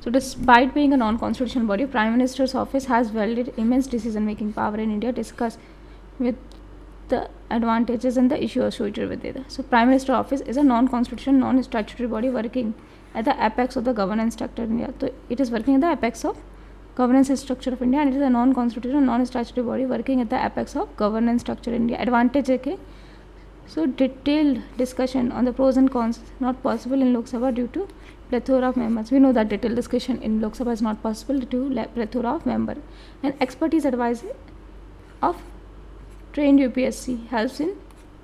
So despite being a non-constitutional body, Prime Minister's office has wielded immense decision-making power in India. Discuss with the advantages and the issue associated with it. So Prime Minister office is a non-constitutional, non-statutory body working at the apex of the governance structure in India. So it is working at the apex of governance structure of India, and it is a non-constitutional, non-statutory body working at the apex of governance structure in India. Advantage है कि so detailed discussion on the pros and cons not possible in Lok Sabha due to plethora of members. We know that detailed discussion in Lok Sabha is not possible due to plethora of members. And expertise advice of trained UPSC helps in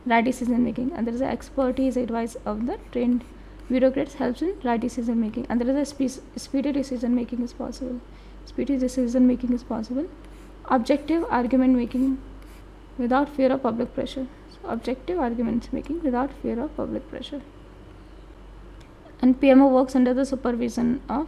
right decision making. And there is a expertise advice of the trained bureaucrats helps in right decision making. And there is a speedy decision making is possible. Speedy decision making is possible. Objective argument making without fear of public pressure. So objective arguments making without fear of public pressure. And PMO works under the supervision of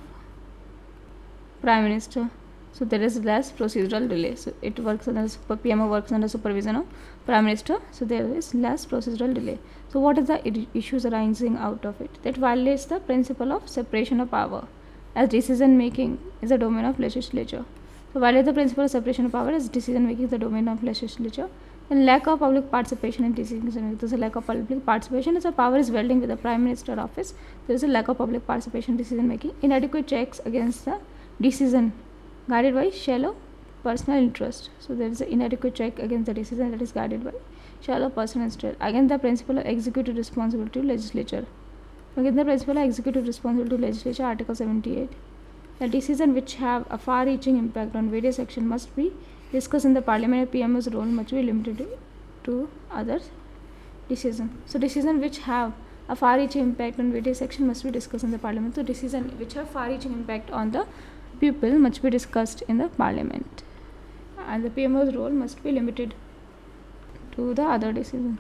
Prime Minister. So there is less procedural delay. So it works under PMO works under supervision of Prime Minister. So there is less procedural delay. So what is the issues arising out of it? That violates the principle of separation of power, as decision making is a domain of legislature. So violate the principle of separation of power as decision making is the domain of legislature. And lack of public participation in decision making. There is a lack of public participation as a power is wielding with the Prime Minister office. There is a lack of public participation in decision making. Inadequate checks against the decision guided by shallow personal interest. So there is an inadequate check against the decision that is guided by shallow personal interest. Again, the principle of executive responsibility to legislature. Again, the principle of executive responsibility to legislature, Article 78. The decision which have a far-reaching impact on various sections must be discussed in the Parliament. PMO's role must be limited to other decisions. So decision which have a far-reaching impact on various sections must be discussed in the Parliament. So decision which have far-reaching impact on the people must be discussed in the Parliament. And the PMO's role must be limited to the other decision.